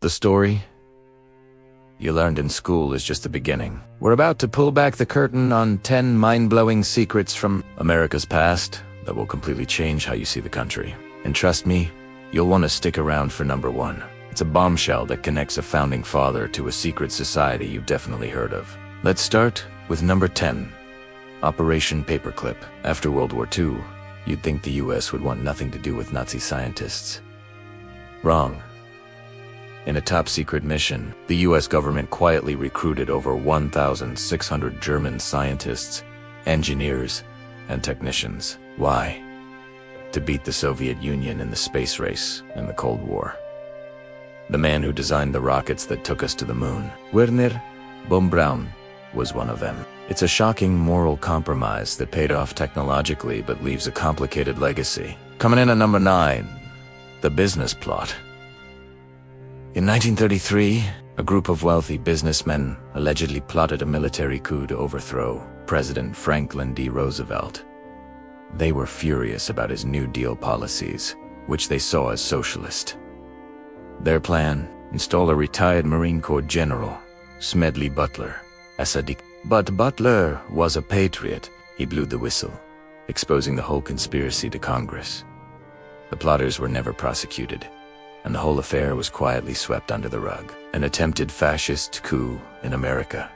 The story you learned in school is just the beginning. We're about to pull back the curtain on 10 mind-blowing secrets from America's past that will completely change how you see the country. And trust me, you'll want to stick around for number 1. It's a bombshell that connects a founding father to a secret society you've definitely heard of. Let's start with number 10, Operation Paperclip. After World War II, you'd think the US would want nothing to do with Nazi scientists. Wrong. In a top-secret mission, the US government quietly recruited over 1,600 German scientists, engineers, and technicians. Why? To beat the Soviet Union in the space race in the Cold War. The man who designed the rockets that took us to the moon, Werner von Braun, was one of them. It's a shocking moral compromise that paid off technologically but leaves a complicated legacy. Coming in at number 9, the business plot. In 1933, a group of wealthy businessmen allegedly plotted a military coup to overthrow President Franklin D. Roosevelt. They were furious about his New Deal policies, which they saw as socialist. Their plan: install a retired Marine Corps general, Smedley Butler, as a dictator. But Butler was a patriot. He blew the whistle, exposing the whole conspiracy to Congress. The plotters were never prosecuted, and the whole affair was quietly swept under the rug. An attempted fascist coup in America.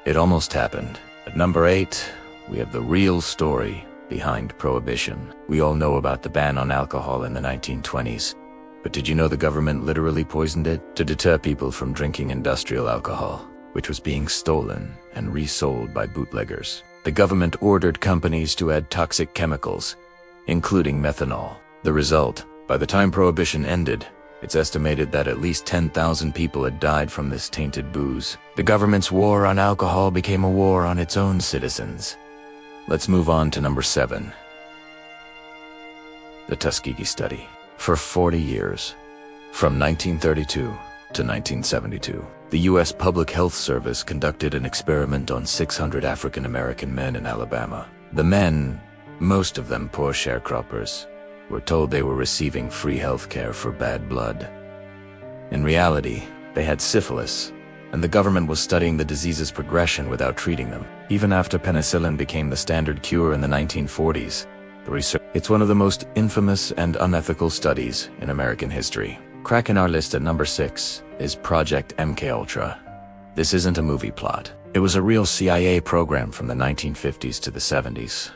It almost happened. At number 8, we have the real story behind Prohibition. We all know about the ban on alcohol in the 1920s, but did you know the government literally poisoned it to deter people from drinking industrial alcohol, which was being stolen and resold by bootleggers? The government ordered companies to add toxic chemicals, including methanol. The result: by the time Prohibition ended, it's estimated that at least 10,000 people had died from this tainted booze. The government's war on alcohol became a war on its own citizens. Let's move on to number 7. The Tuskegee Study. For 40 years, from 1932 to 1972, the U.S. Public Health Service conducted an experiment on 600 African-American men in Alabama. The men, most of them poor sharecroppers, were told they were receiving free health care for bad blood. In reality, they had syphilis, and the government was studying the disease's progression without treating them. Even after penicillin became the standard cure in the 1940s, it's one of the most infamous and unethical studies in American history. Cracking our list at number 6 is Project MKUltra. This isn't a movie plot. It was a real CIA program from the 1950s to the 70s.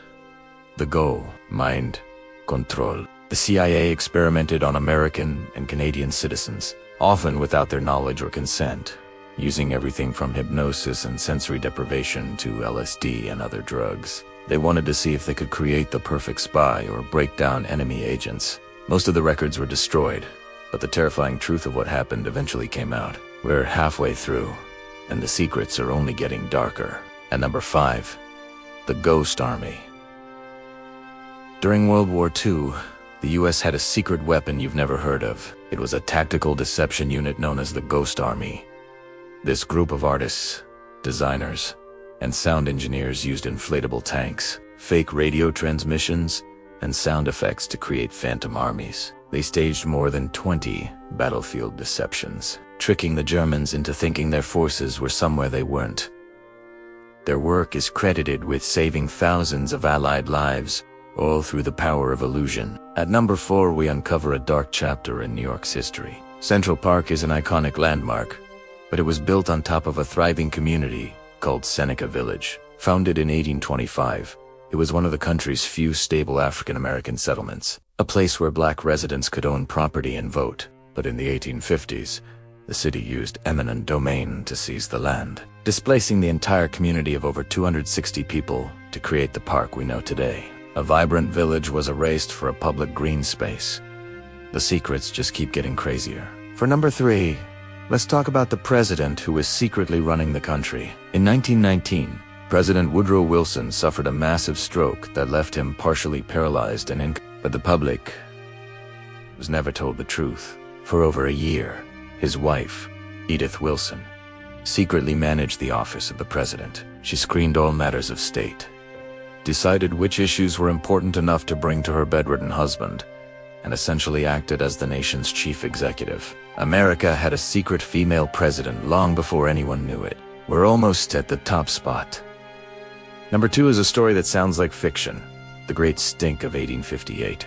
The goal: mind control. The CIA experimented on American and Canadian citizens, often without their knowledge or consent, using everything from hypnosis and sensory deprivation to LSD and other drugs. They wanted to see if they could create the perfect spy or break down enemy agents. Most of the records were destroyed, but the terrifying truth of what happened eventually came out. We're halfway through, and the secrets are only getting darker. At number 5, the Ghost Army. During World War II, the US had a secret weapon you've never heard of. It was a tactical deception unit known as the Ghost Army. This group of artists, designers, and sound engineers used inflatable tanks, fake radio transmissions, and sound effects to create phantom armies. They staged more than 20 battlefield deceptions, tricking the Germans into thinking their forces were somewhere they weren't. Their work is credited with saving thousands of Allied lives, all through the power of illusion. At number 4, we uncover a dark chapter in New York's history. Central Park is an iconic landmark, but it was built on top of a thriving community called Seneca Village. Founded in 1825, it was one of the country's few stable African-American settlements, a place where black residents could own property and vote. But in the 1850s, the city used eminent domain to seize the land, displacing the entire community of over 260 people to create the park we know today. A vibrant village was erased for a public green space. The secrets just keep getting crazier. For number 3, let's talk about the president who was secretly running the country. In 1919, President Woodrow Wilson suffered a massive stroke that left him partially paralyzed and but the public was never told the truth. For over a year, his wife, Edith Wilson, secretly managed the office of the president. She screened all matters of state, decided which issues were important enough to bring to her bedridden husband, and essentially acted as the nation's chief executive. America had a secret female president long before anyone knew it. We're almost at the top spot. Number 2 is a story that sounds like fiction. The Great Stink of 1858.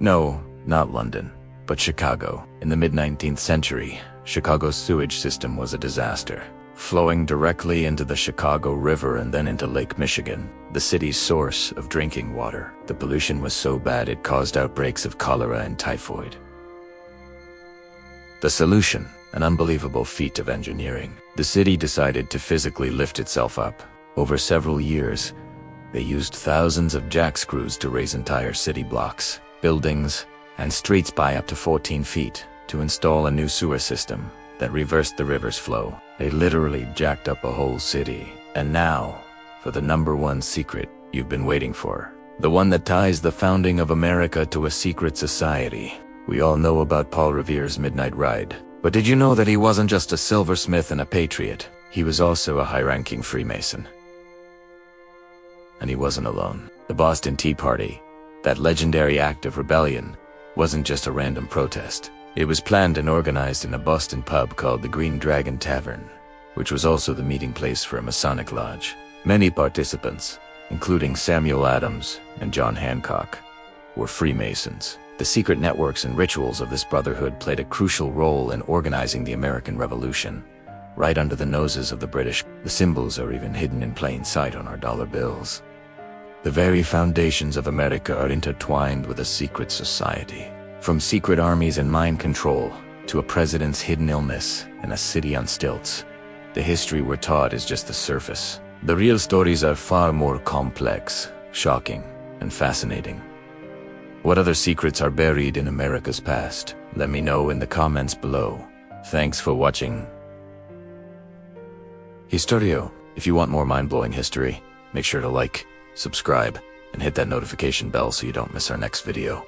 No, not London, but Chicago. In the mid-19th century, Chicago's sewage system was a disaster, flowing directly into the Chicago River and then into Lake Michigan, the city's source of drinking water. The pollution was so bad it caused outbreaks of cholera and typhoid. The solution, an unbelievable feat of engineering. The city decided to physically lift itself up. Over several years, they used thousands of jack screws to raise entire city blocks, buildings, and streets by up to 14 feet to install a new sewer system that reversed the river's flow. They literally jacked up a whole city. And now, for the number 1 secret you've been waiting for. The one that ties the founding of America to a secret society. We all know about Paul Revere's midnight ride. But did you know that he wasn't just a silversmith and a patriot? He was also a high-ranking Freemason. And he wasn't alone. The Boston Tea Party, that legendary act of rebellion, wasn't just a random protest. It was planned and organized in a Boston pub called the Green Dragon Tavern, which was also the meeting place for a Masonic lodge. Many participants, including Samuel Adams and John Hancock, were Freemasons. The secret networks and rituals of this brotherhood played a crucial role in organizing the American Revolution, right under the noses of the British. The symbols are even hidden in plain sight on our dollar bills. The very foundations of America are intertwined with a secret society. From secret armies and mind control, to a president's hidden illness and a city on stilts, the history we're taught is just the surface. The real stories are far more complex, shocking, and fascinating. What other secrets are buried in America's past? Let me know in the comments below. Thanks for watching. historYo. If you want more mind-blowing history, make sure to like, subscribe, and hit that notification bell so you don't miss our next video.